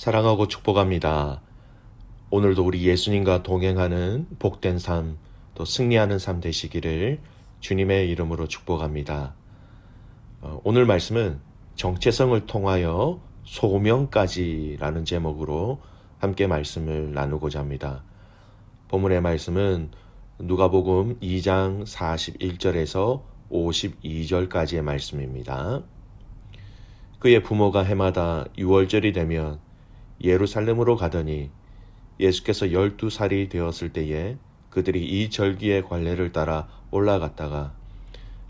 사랑하고 축복합니다. 오늘도 우리 예수님과 동행하는 복된 삶, 또 승리하는 삶 되시기를 주님의 이름으로 축복합니다. 오늘 말씀은 정체성을 통하여 소명까지라는 제목으로 함께 말씀을 나누고자 합니다. 본문의 말씀은 누가복음 2장 41절에서 52절까지의 말씀입니다. 그의 부모가 해마다 유월절이 되면 예루살렘으로 가더니 예수께서 12살이 되었을 때에 그들이 이 절기의 관례를 따라 올라갔다가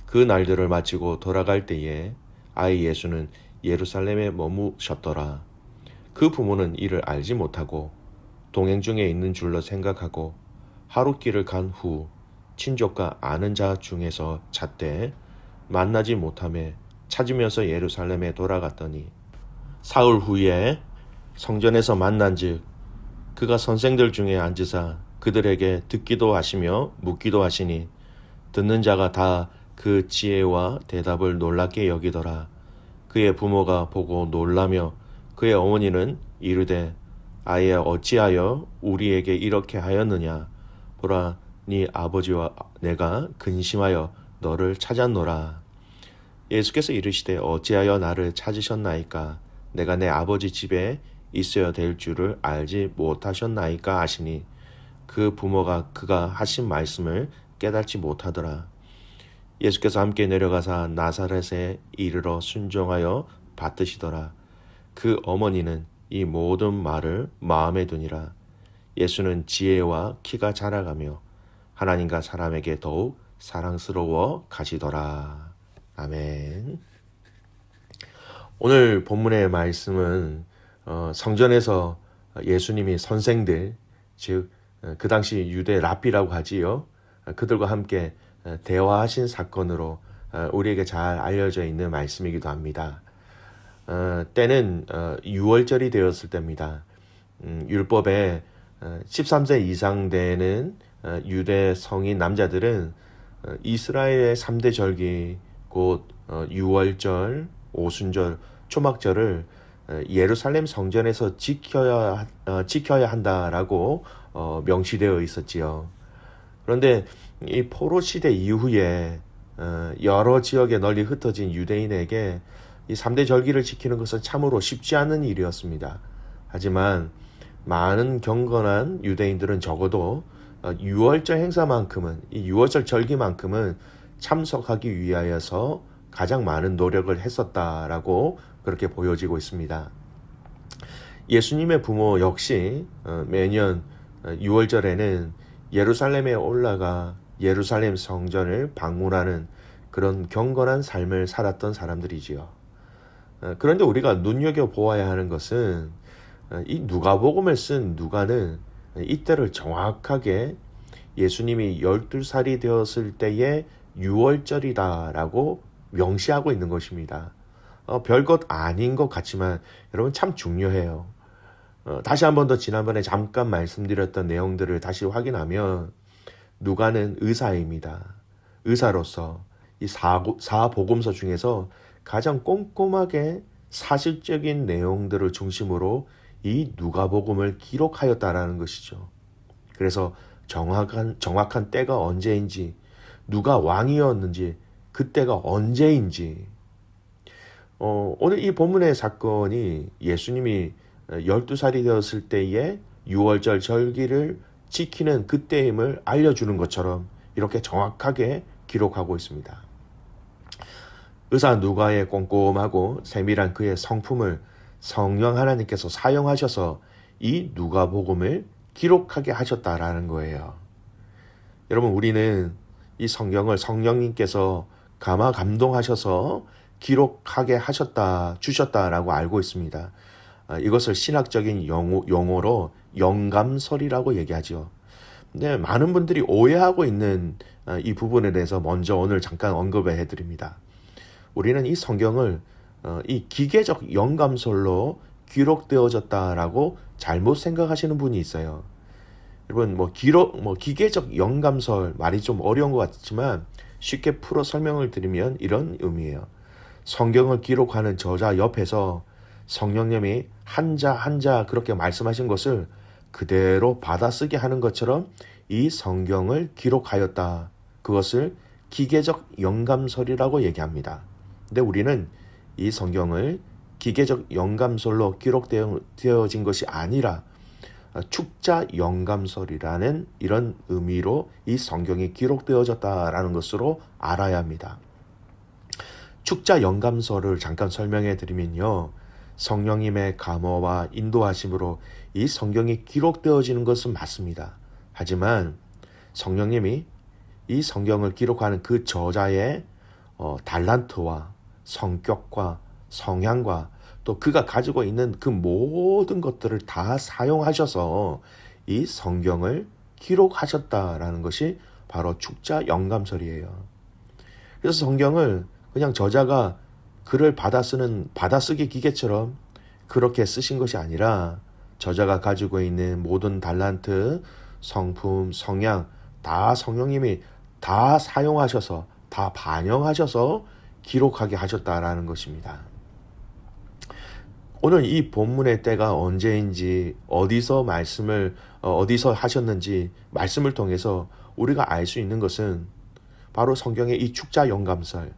그 날들을 마치고 돌아갈 때에 아이 예수는 예루살렘에 머무셨더라. 그 부모는 이를 알지 못하고 동행 중에 있는 줄로 생각하고 하루 길을 간 후 친족과 아는 자 중에서 찾되 만나지 못하며 찾으면서 예루살렘에 돌아갔더니 사흘 후에 성전에서 만난즉 그가 선생들 중에 앉으사 그들에게 듣기도 하시며 묻기도 하시니 듣는 자가 다 그 지혜와 대답을 놀랍게 여기더라. 그의 부모가 보고 놀라며 그의 어머니는 이르되 아이야 어찌하여 우리에게 이렇게 하였느냐. 보라 네 아버지와 내가 근심하여 너를 찾았노라. 예수께서 이르시되 어찌하여 나를 찾으셨나이까. 내가 내 아버지 집에 있어야 될 줄을 알지 못하셨나이까 하시니 그 부모가 그가 하신 말씀을 깨닫지 못하더라. 예수께서 함께 내려가사 나사렛에 이르러 순종하여 받드시더라. 그 어머니는 이 모든 말을 마음에 두니라. 예수는 지혜와 키가 자라가며 하나님과 사람에게 더욱 사랑스러워 가시더라. 아멘. 오늘 본문의 말씀은 성전에서 예수님이 선생들, 즉 그 당시 유대 랍비라고 하지요. 그들과 함께 대화하신 사건으로 우리에게 잘 알려져 있는 말씀이기도 합니다. 때는 유월절이 되었을 때입니다. 율법에 13세 이상 되는 유대 성인 남자들은 이스라엘의 3대 절기 곧 유월절, 오순절, 초막절을 예루살렘 성전에서 지켜야 한다라고 명시되어 있었지요. 그런데 이 포로 시대 이후에 여러 지역에 널리 흩어진 유대인에게 이 3대 절기를 지키는 것은 참으로 쉽지 않은 일이었습니다. 하지만 많은 경건한 유대인들은 적어도 유월절 행사만큼은, 이 유월절 절기만큼은 참석하기 위하여서 가장 많은 노력을 했었다라고 그렇게 보여지고 있습니다. 예수님의 부모 역시 매년 6월절에는 예루살렘에 올라가 예루살렘 성전을 방문하는 그런 경건한 삶을 살았던 사람들이지요. 그런데 우리가 눈여겨보아야 하는 것은 이 누가복음을 쓴 누가는 이때를 정확하게 예수님이 12살이 되었을 때의 6월절이다라고 명시하고 있는 것입니다. 별것 아닌 것 같지만 여러분 참 중요해요. 다시 한 번 더 지난번에 잠깐 말씀드렸던 내용들을 다시 확인하면 누가는 의사입니다. 의사로서 이 사복음서 중에서 가장 꼼꼼하게 사실적인 내용들을 중심으로 이 누가복음을 기록하였다라는 것이죠. 그래서 정확한 때가 언제인지, 누가 왕이었는지, 그때가 언제인지, 오늘 이 본문의 사건이 예수님이 12살이 되었을 때에 6월절 절기를 지키는 그때임을 알려주는 것처럼 이렇게 정확하게 기록하고 있습니다. 의사 누가의 꼼꼼하고 세밀한 그의 성품을 성령 하나님께서 사용하셔서 이 누가복음을 기록하게 하셨다라는 거예요. 여러분, 우리는 이 성경을 성령님께서 감화 감동하셔서 기록하게 주셨다라고 알고 있습니다. 이것을 신학적인 용어로 영감설이라고 얘기하죠. 근데 많은 분들이 오해하고 있는 이 부분에 대해서 먼저 오늘 잠깐 언급을 해드립니다. 우리는 이 성경을 이 기계적 영감설로 기록되어졌다라고 잘못 생각하시는 분이 있어요. 여러분, 기계적 영감설 말이 좀 어려운 것 같지만 쉽게 풀어 설명을 드리면 이런 의미예요. 성경을 기록하는 저자 옆에서 성령님이 한자 한자 그렇게 말씀하신 것을 그대로 받아쓰게 하는 것처럼 이 성경을 기록하였다. 그것을 기계적 영감설이라고 얘기합니다. 근데 우리는 이 성경을 기계적 영감설로 기록되어진 것이 아니라 축자 영감설이라는 이런 의미로 이 성경이 기록되어졌다라는 것으로 알아야 합니다. 축자 영감설을 잠깐 설명해 드리면요. 성령님의 감화와 인도하심으로 이 성경이 기록되어지는 것은 맞습니다. 하지만 성령님이 이 성경을 기록하는 그 저자의 달란트와 성격과 성향과 또 그가 가지고 있는 그 모든 것들을 다 사용하셔서 이 성경을 기록하셨다라는 것이 바로 축자 영감설이에요. 그래서 성경을 그냥 저자가 글을 받아쓰기 기계처럼 그렇게 쓰신 것이 아니라 저자가 가지고 있는 모든 달란트, 성품, 성향 다 성령님이 다 사용하셔서 다 반영하셔서 기록하게 하셨다라는 것입니다. 오늘 이 본문의 때가 언제인지 어디서 하셨는지 말씀을 통해서 우리가 알 수 있는 것은 바로 성경의 이 축자 영감설,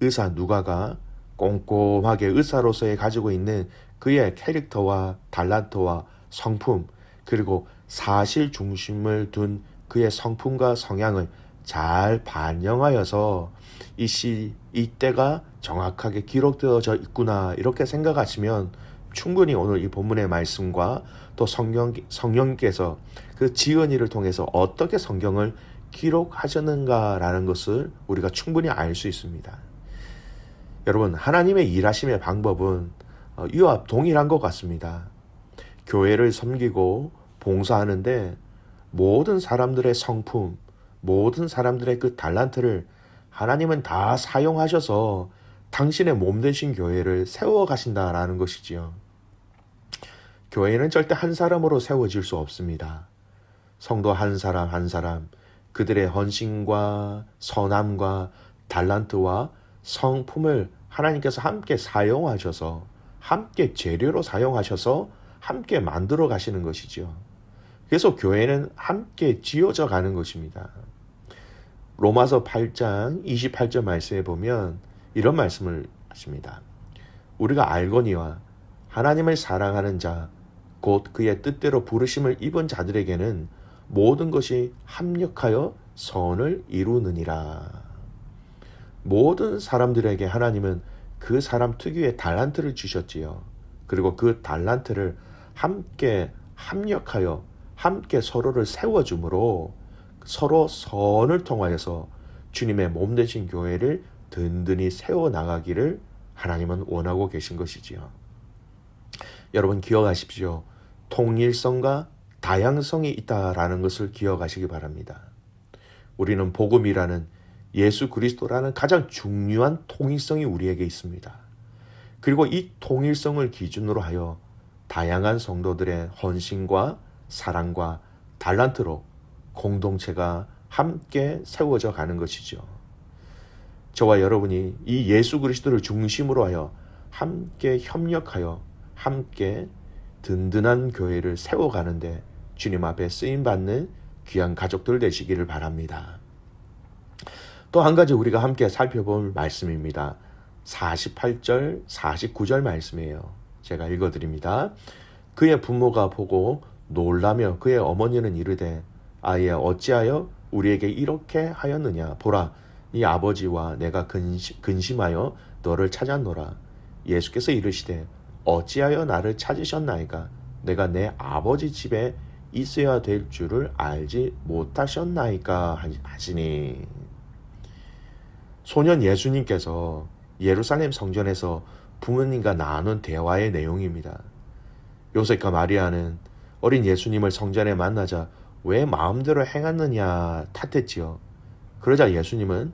의사 누가가 꼼꼼하게 의사로서의 가지고 있는 그의 캐릭터와 달란트와 성품 그리고 사실 중심을 둔 그의 성품과 성향을 잘 반영하여서 이 때가 정확하게 기록되어져 있구나 이렇게 생각하시면 충분히 오늘 이 본문의 말씀과 또 성령께서 그 지은이를 통해서 어떻게 성경을 기록하셨는가라는 것을 우리가 충분히 알 수 있습니다. 여러분, 하나님의 일하심의 방법은 이와 동일한 것 같습니다. 교회를 섬기고 봉사하는데 모든 사람들의 성품, 모든 사람들의 그 달란트를 하나님은 다 사용하셔서 당신의 몸 되신 교회를 세워가신다라는 것이지요. 교회는 절대 한 사람으로 세워질 수 없습니다. 성도 한 사람 한 사람 그들의 헌신과 선함과 달란트와 성품을 하나님께서 함께 사용하셔서 함께 재료로 사용하셔서 함께 만들어 가시는 것이죠. 그래서 교회는 함께 지어져 가는 것입니다. 로마서 8장 28절 말씀에 보면 이런 말씀을 하십니다. 우리가 알거니와 하나님을 사랑하는 자 곧 그의 뜻대로 부르심을 입은 자들에게는 모든 것이 합력하여 선을 이루느니라. 모든 사람들에게 하나님은 그 사람 특유의 달란트를 주셨지요. 그리고 그 달란트를 함께 합력하여 함께 서로를 세워줌으로 서로 선을 통하여서 주님의 몸 되신 교회를 든든히 세워나가기를 하나님은 원하고 계신 것이지요. 여러분 기억하십시오. 통일성과 다양성이 있다라는 것을 기억하시기 바랍니다. 우리는 복음이라는 예수 그리스도라는 가장 중요한 통일성이 우리에게 있습니다. 그리고 이 통일성을 기준으로 하여 다양한 성도들의 헌신과 사랑과 달란트로 공동체가 함께 세워져 가는 것이죠. 저와 여러분이 이 예수 그리스도를 중심으로 하여 함께 협력하여 함께 든든한 교회를 세워가는데 주님 앞에 쓰임받는 귀한 가족들 되시기를 바랍니다. 또 한 가지 우리가 함께 살펴볼 말씀입니다. 48절, 49절 말씀이에요. 제가 읽어드립니다. 그의 부모가 보고 놀라며 그의 어머니는 이르되 아예 어찌하여 우리에게 이렇게 하였느냐. 보라, 네 아버지와 내가 근심하여 너를 찾았노라. 예수께서 이르시되 어찌하여 나를 찾으셨나이까. 내가 내 아버지 집에 있어야 될 줄을 알지 못하셨나이까 하시니. 소년 예수님께서 예루살렘 성전에서 부모님과 나눈 대화의 내용입니다. 요셉과 마리아는 어린 예수님을 성전에 만나자 왜 마음대로 행하느냐 탓했지요. 그러자 예수님은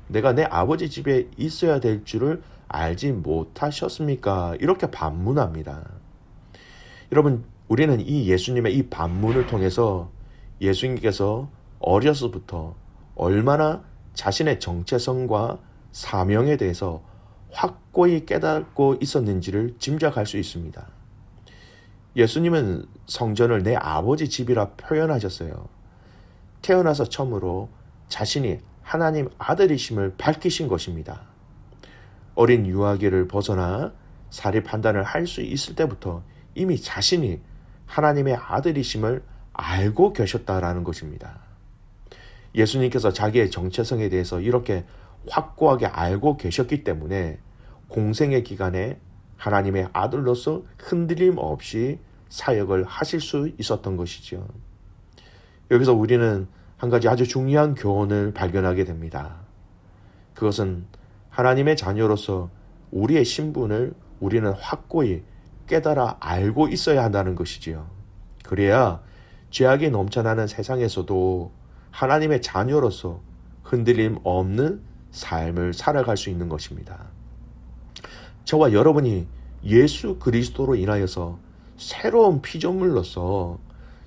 내가 내 아버지 집에 있어야 될 줄을 알지 못하셨습니까? 이렇게 반문합니다. 여러분, 우리는 이 예수님의 이 반문을 통해서 예수님께서 어려서부터 얼마나 자신의 정체성과 사명에 대해서 확고히 깨닫고 있었는지를 짐작할 수 있습니다. 예수님은 성전을 내 아버지 집이라 표현하셨어요. 태어나서 처음으로 자신이 하나님 아들이심을 밝히신 것입니다. 어린 유아기를 벗어나 사리 판단을 할 수 있을 때부터 이미 자신이 하나님의 아들이심을 알고 계셨다라는 것입니다. 예수님께서 자기의 정체성에 대해서 이렇게 확고하게 알고 계셨기 때문에 공생의 기간에 하나님의 아들로서 흔들림 없이 사역을 하실 수 있었던 것이죠. 여기서 우리는 한 가지 아주 중요한 교훈을 발견하게 됩니다. 그것은 하나님의 자녀로서 우리의 신분을 우리는 확고히 깨달아 알고 있어야 한다는 것이지요. 그래야 죄악이 넘쳐나는 세상에서도 하나님의 자녀로서 흔들림 없는 삶을 살아갈 수 있는 것입니다. 저와 여러분이 예수 그리스도로 인하여서 새로운 피조물로서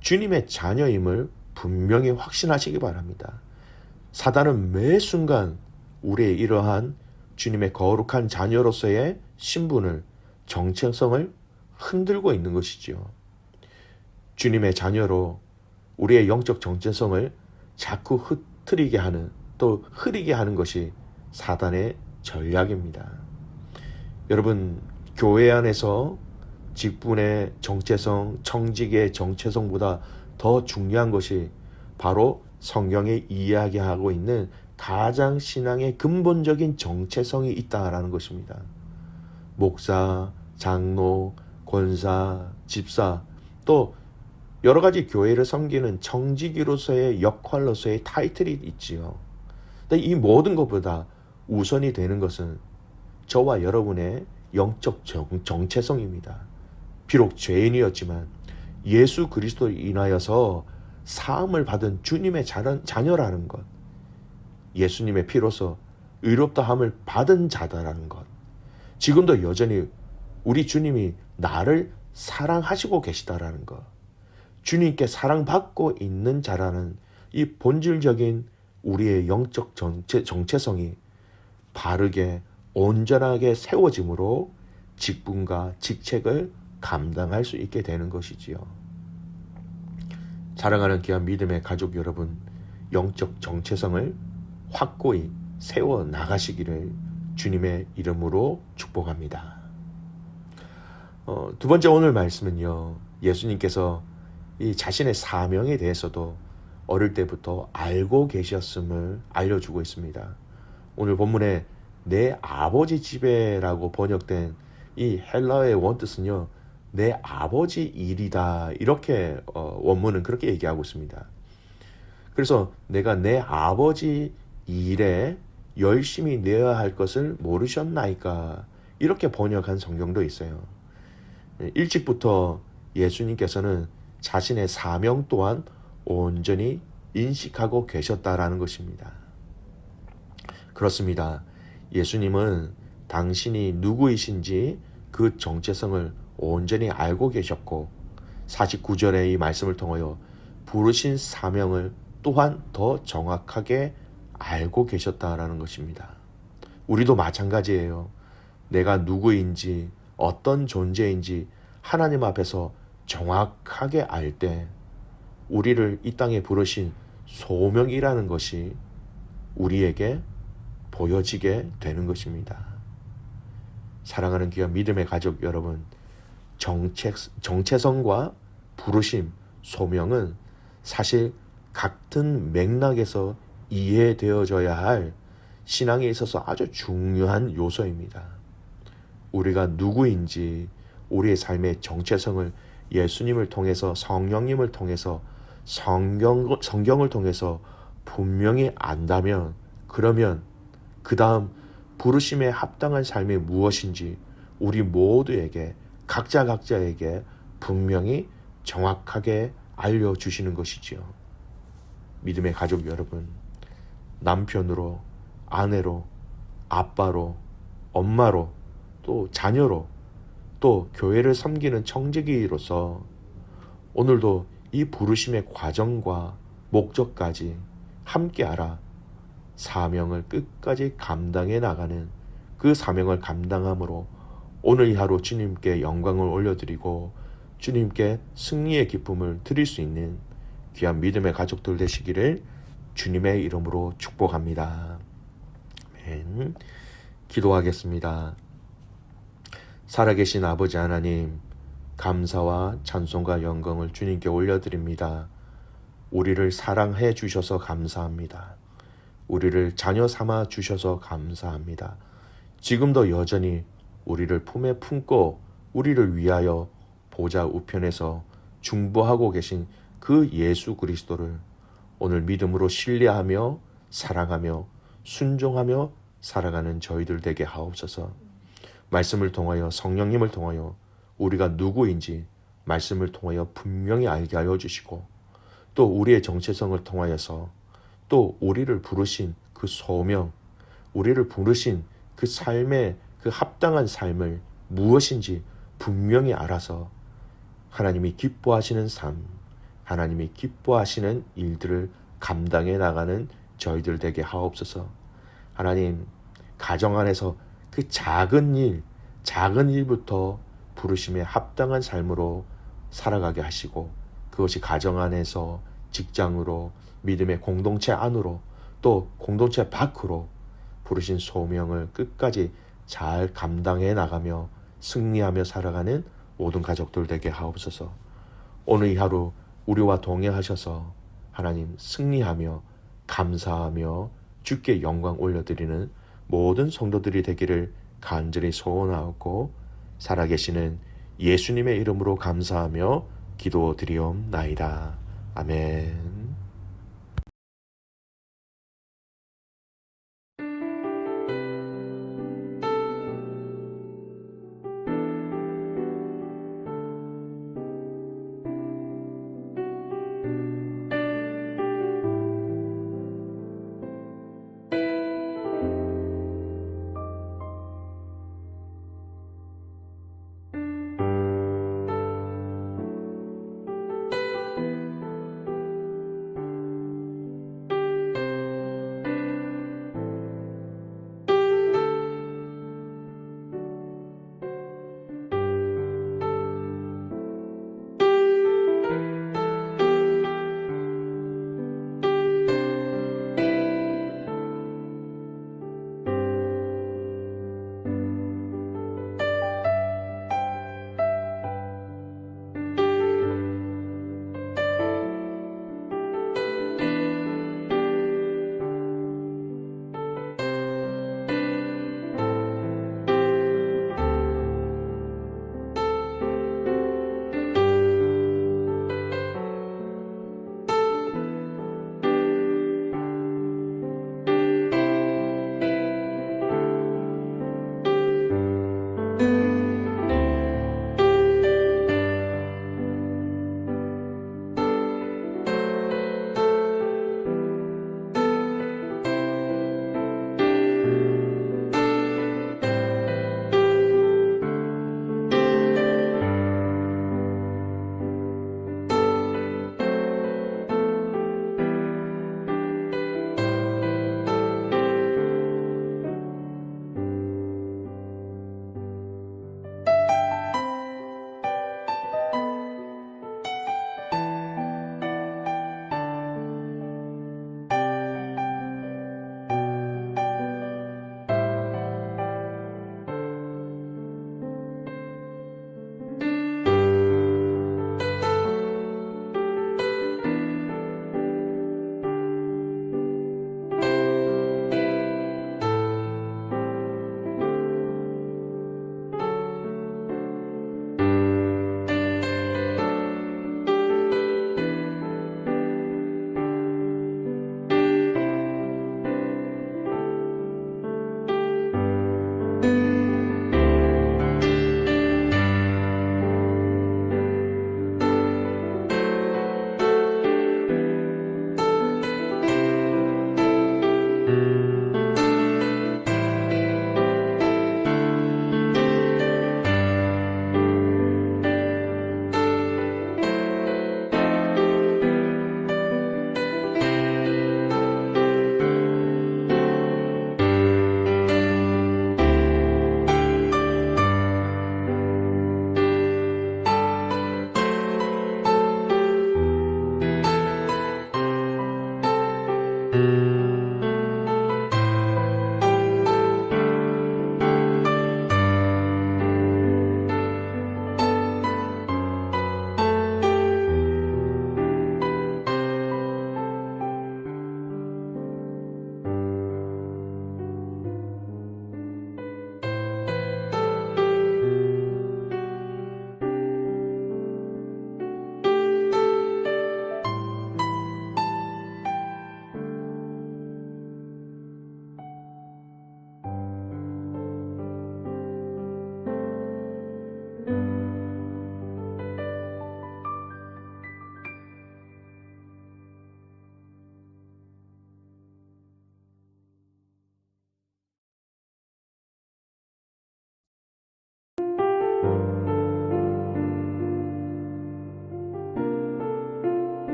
주님의 자녀임을 분명히 확신하시기 바랍니다. 사단은 매 순간 우리의 이러한 주님의 거룩한 자녀로서의 신분을, 정체성을 흔들고 있는 것이지요. 주님의 자녀로 우리의 영적 정체성을 자꾸 흐트리게 하는, 또 흐리게 하는 것이 사단의 전략입니다. 여러분, 교회 안에서 직분의 정체성, 청직의 정체성보다 더 중요한 것이 바로 성경에 이야기하고 있는 가장 신앙의 근본적인 정체성이 있다라는 것입니다. 목사, 장로, 권사, 집사, 또 여러 가지 교회를 섬기는 청지기로서의 역할로서의 타이틀이 있지요. 근데 이 모든 것보다 우선이 되는 것은 저와 여러분의 영적 정체성입니다. 비록 죄인이었지만 예수 그리스도로 인하여서 사함을 받은 주님의 자녀라는 것, 예수님의 피로서 의롭다함을 받은 자다라는 것, 지금도 여전히 우리 주님이 나를 사랑하시고 계시다라는 것, 주님께 사랑받고 있는 자라는 이 본질적인 우리의 영적 정체성이 바르게 온전하게 세워짐으로 직분과 직책을 감당할 수 있게 되는 것이지요. 사랑하는 귀한 믿음의 가족 여러분, 영적 정체성을 확고히 세워 나가시기를 주님의 이름으로 축복합니다. 두 번째 오늘 말씀은요, 예수님께서 이 자신의 사명에 대해서도 어릴 때부터 알고 계셨음을 알려주고 있습니다. 오늘 본문에 내 아버지 집에라고 번역된 이 헬라어의 원뜻은요, 내 아버지 일이다, 이렇게 원문은 그렇게 얘기하고 있습니다. 그래서 내가 내 아버지 일에 열심히 내어야 할 것을 모르셨나이까, 이렇게 번역한 성경도 있어요. 일찍부터 예수님께서는 자신의 사명 또한 온전히 인식하고 계셨다라는 것입니다. 그렇습니다. 예수님은 당신이 누구이신지 그 정체성을 온전히 알고 계셨고 49절의 이 말씀을 통하여 부르신 사명을 또한 더 정확하게 알고 계셨다라는 것입니다. 우리도 마찬가지예요. 내가 누구인지 어떤 존재인지 하나님 앞에서 정확하게 알 때 우리를 이 땅에 부르신 소명이라는 것이 우리에게 보여지게 되는 것입니다. 사랑하는 귀한 믿음의 가족 여러분, 정체성과 부르심, 소명은 사실 같은 맥락에서 이해되어져야 할 신앙에 있어서 아주 중요한 요소입니다. 우리가 누구인지, 우리의 삶의 정체성을 예수님을 통해서, 성령님을 통해서, 성경을 통해서 분명히 안다면, 그러면 그 다음 부르심에 합당한 삶이 무엇인지 우리 모두에게, 각자에게 분명히 정확하게 알려주시는 것이지요. 믿음의 가족 여러분, 남편으로, 아내로, 아빠로, 엄마로, 또 자녀로, 또 교회를 섬기는 청지기로서 오늘도 이 부르심의 과정과 목적까지 함께 알아 사명을 끝까지 감당해 나가는 그 사명을 감당함으로 오늘 이 하루 주님께 영광을 올려드리고 주님께 승리의 기쁨을 드릴 수 있는 귀한 믿음의 가족들 되시기를 주님의 이름으로 축복합니다. 아멘. 기도하겠습니다. 살아계신 아버지 하나님, 감사와 찬송과 영광을 주님께 올려드립니다. 우리를 사랑해 주셔서 감사합니다. 우리를 자녀 삼아 주셔서 감사합니다. 지금도 여전히 우리를 품에 품고 우리를 위하여 보좌 우편에서 중보하고 계신 그 예수 그리스도를 오늘 믿음으로 신뢰하며 사랑하며 순종하며 살아가는 저희들 되게 하옵소서. 말씀을 통하여 성령님을 통하여 우리가 누구인지 말씀을 통하여 분명히 알게 하여 주시고 또 우리의 정체성을 통하여서 또 우리를 부르신 그 소명, 우리를 부르신 그 삶의 그 합당한 삶을 무엇인지 분명히 알아서 하나님이 기뻐하시는 삶, 하나님이 기뻐하시는 일들을 감당해 나가는 저희들 되게 하옵소서. 하나님, 가정 안에서 그 작은 일부터 부르심에 합당한 삶으로 살아가게 하시고 그것이 가정 안에서 직장으로 믿음의 공동체 안으로 또 공동체 밖으로 부르신 소명을 끝까지 잘 감당해 나가며 승리하며 살아가는 모든 가족들 되게 하옵소서. 오늘 이 하루 우리와 동행하셔서 하나님 승리하며 감사하며 주께 영광 올려드리는 모든 성도들이 되기를 간절히 소원하옵고 살아계시는 예수님의 이름으로 감사하며 기도드리옵나이다. 아멘.